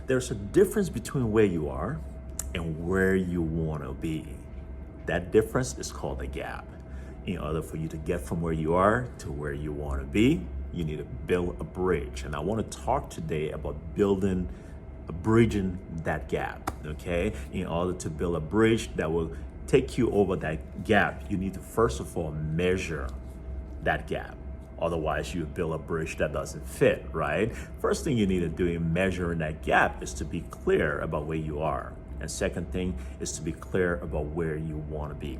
there's a difference between where you are and where you want to be. That difference is called a gap. In order for you to get from where you are to where you want to be, you need to build a bridge. And I want to talk today about bridging that gap, okay? In order to build a bridge that will take you over that gap, you need to first of all measure that gap. Otherwise, you build a bridge that doesn't fit, right? First thing you need to do in measuring that gap is to be clear about where you are. And second thing is to be clear about where you want to be.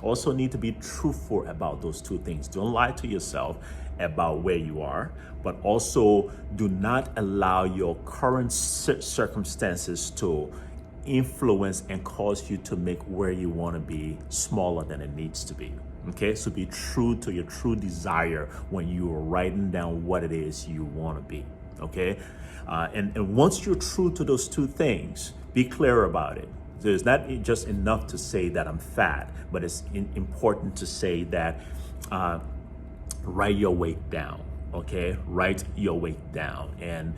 Also need to be truthful about those two things. Don't lie to yourself about where you are, but also do not allow your current circumstances to influence and cause you to make where you want to be smaller than it needs to be. Okay, so be true to your true desire when you are writing down what it is you want to be. Okay, and once you're true to those two things, be clear about it. So it's not just enough to say that I'm fat, but it's important to say that write your weight down. Okay, write your weight down, and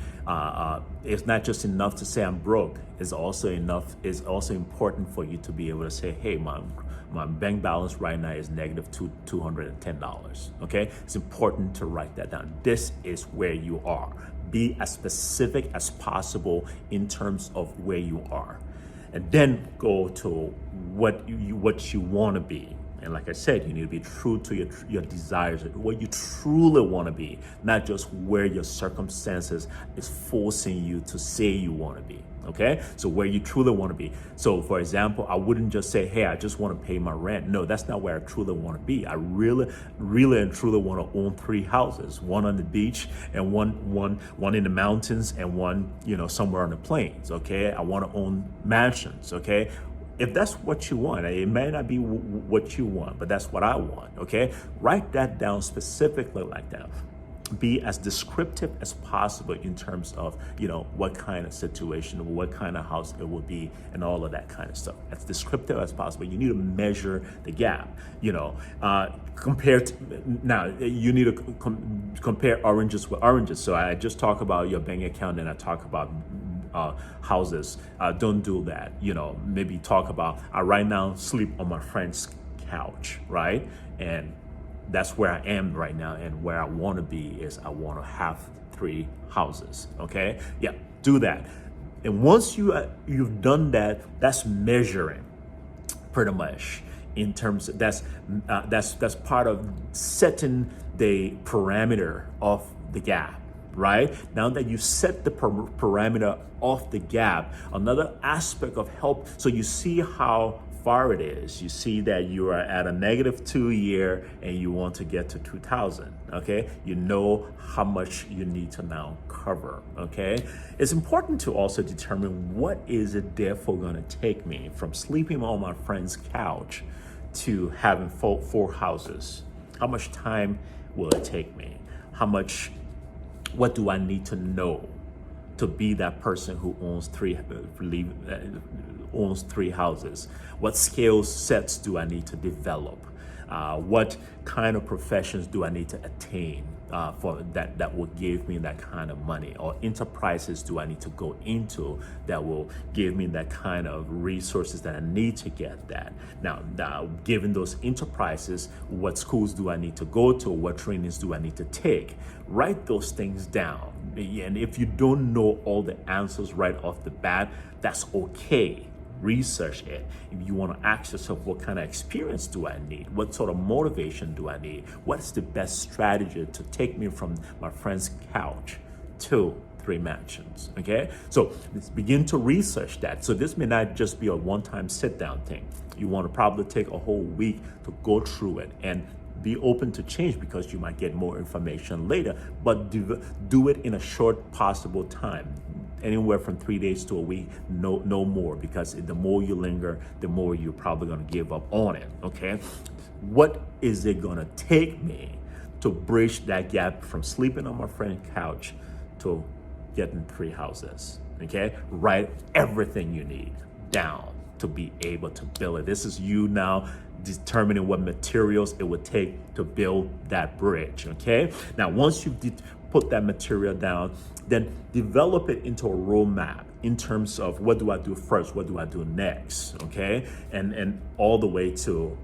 it's not just enough to say I'm broke. It's also important for you to be able to say, hey, my bank balance right now is negative $210. Okay, it's important to write that down. This is where you are. Be as specific as possible in terms of where you are, and then go to what you want to be. And like I said, you need to be true to your desires, what you truly want to be, not just where your circumstances is forcing you to say you want to be. Okay, so where you truly want to be. So for example, I wouldn't just say, hey, I just want to pay my rent. No, that's not where I truly want to be. I really and truly want to own 3 houses, one on the beach and one in the mountains and one, somewhere on the plains. Okay, I want to own mansions. Okay, if that's what you want, it may not be what you want, but that's what I want. Okay, write that down specifically like that. Be as descriptive as possible in terms of, what kind of situation, what kind of house it will be, and all of that kind of stuff. As descriptive as possible. You need to measure the gap, compared to, now you need to compare oranges with oranges. So I just talk about your bank account and I talk about houses. Don't do that. Maybe talk about, I right now sleep on my friend's couch, right? And that's where I am right now, and where I want to be is I want to have 3 houses. Okay, yeah, do that. And once you've done that, that's measuring, pretty much. In terms of that's part of setting the parameter of the gap. Right now that you set the parameter of the gap, another aspect of help. So you see how far it is. You see that you are at a -2 year and you want to get to 2,000. Okay, you know how much you need to now cover. Okay, it's important to also determine what is it therefore going to take me from sleeping on my friend's couch to having 4 houses. How much time will it take me? What do I need to know to be that person who owns 3 houses? What skill sets do I need to develop? What kind of professions do I need to attain for that will give me that kind of money? Or enterprises do I need to go into that will give me that kind of resources that I need to get that? Now, given those enterprises, what schools do I need to go to? What trainings do I need to take? Write those things down. And if you don't know all the answers right off the bat, that's okay. Research it. If you want to ask yourself, what kind of experience do I need? What sort of motivation do I need? What's the best strategy to take me from my friend's couch to 3 mansions? Okay, so let's begin to research that. So this may not just be a one-time sit-down thing. You want to probably take a whole week to go through it and be open to change, because you might get more information later, but do it in a short possible time. Anywhere from 3 days to a week, no more, because the more you linger, the more you're probably going to give up on it. Okay, what is it going to take me to bridge that gap from sleeping on my friend's couch to getting 3 houses? Okay, write everything you need down to be able to build it. This is you now determining what materials it would take to build that bridge. Okay, now once you've put that material down, then develop it into a roadmap in terms of what do I do first, what do I do next, okay? And all the way to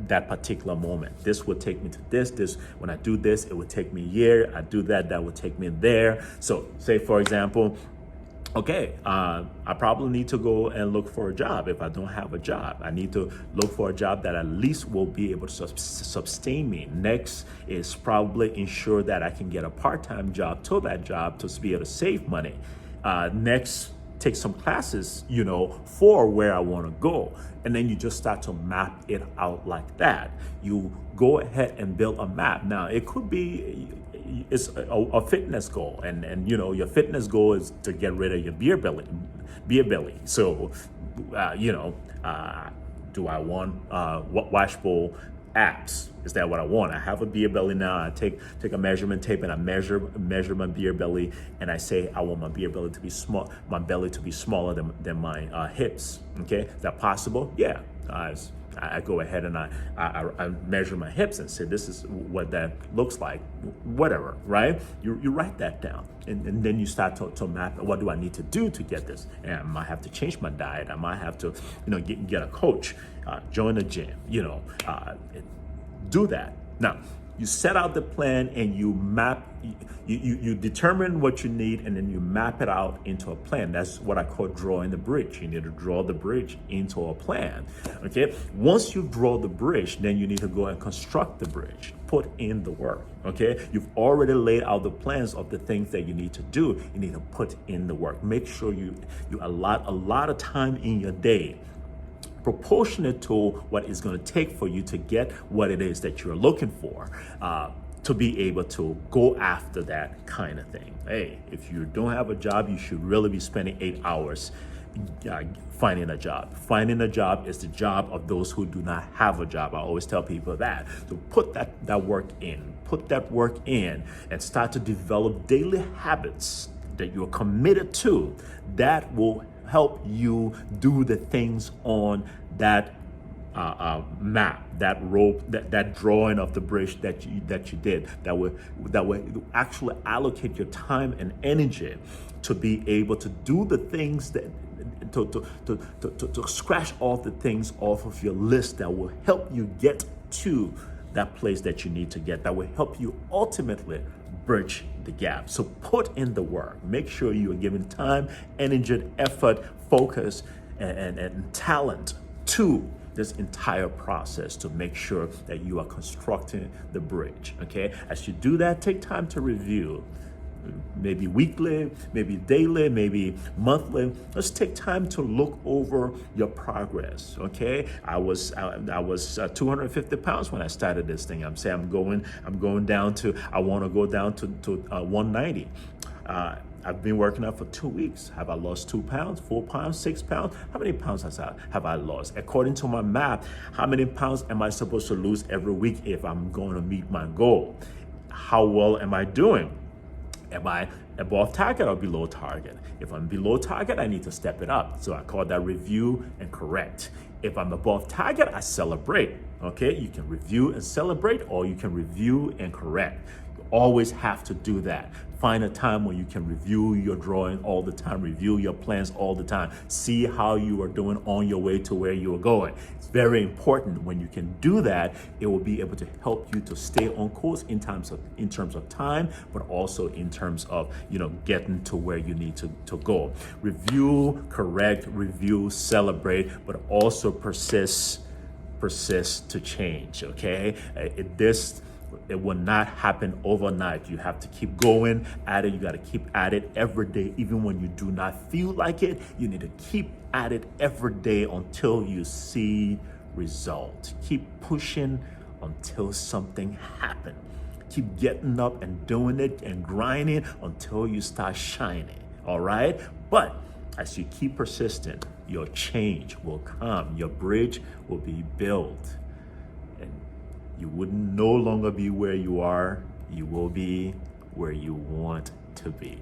that particular moment. This would take me to this, when I do this, it would take me here. I do that, that would take me there. So say for example, okay, I probably need to go and look for a job. If I don't have a job, I need to look for a job that at least will be able to sustain me. Next is probably ensure that I can get a part-time job to that job to be able to save money. Next, take some classes, for where I want to go. And then you just start to map it out like that. You go ahead and build a map. Now, it could be it's a fitness goal, and your fitness goal is to get rid of your beer belly. So, do I want washable abs? Is that what I want? I have a beer belly now. I take a measurement tape and I measure my beer belly, and I say I want my beer belly to be small, my belly to be smaller than my hips. Okay, is that possible? Yeah. I go ahead and I measure my hips and say this is what that looks like, whatever, right? You write that down, and then you start to map what do I need to do to get this. And I might have to change my diet. I might have to get a coach, join a gym, do that. Now, you set out the plan and you map, you determine what you need, and then you map it out into a plan. That's what I call drawing the bridge. You need to draw the bridge into a plan, okay? Once you draw the bridge, then you need to go and construct the bridge, put in the work, okay? You've already laid out the plans of the things that you need to do. You need to put in the work. Make sure you allot a lot of time in your day proportionate to what it's going to take for you to get what it is that you're looking for, to be able to go after that kind of thing. Hey, if you don't have a job, you should really be spending 8 hours finding a job. Finding a job is the job of those who do not have a job. I always tell people that. So put that work in. Put that work in and start to develop daily habits that you're committed to that will help you do the things on that map, that rope, that drawing of the bridge that you did. That will actually allocate your time and energy to be able to do the things that to scratch off the things off of your list that will help you get to that place that you need to get, that will help you ultimately bridge the gap. So put in the work. Make sure you are giving time, energy, effort, focus, and talent to this entire process to make sure that you are constructing the bridge, okay? As you do that, take time to review. Maybe weekly, maybe daily, maybe monthly. Let's take time to look over your progress. Okay, I was 250 pounds when I started this thing. I'm saying I'm going down to. I want to go down to 190. I've been working out for 2 weeks. Have I lost 2 pounds, 4 pounds, 6 pounds? How many pounds have I lost? According to my math, how many pounds am I supposed to lose every week if I'm going to meet my goal? How well am I doing? Am I above target or below target? If I'm below target, I need to step it up. So I call that review and correct. If I'm above target, I celebrate. Okay, you can review and celebrate, or you can review and correct. You always have to do that. Find a time when you can review your drawing all the time, review your plans all the time. See how you are doing on your way to where you are going. It's very important. When you can do that, it will be able to help you to stay on course in terms of time, but also in terms of getting to where you need to go. Review, correct, review, celebrate, but also persist to change. Okay, it will not happen overnight. You have to keep going at it. You got to keep at it every day, even when you do not feel like it. You need to keep at it every day until you see results. Keep pushing until something happens. Keep getting up and doing it and grinding until you start shining. All right? But as you keep persistent, your change will come. Your bridge will be built. And you would no longer be where you are. You will be where you want to be.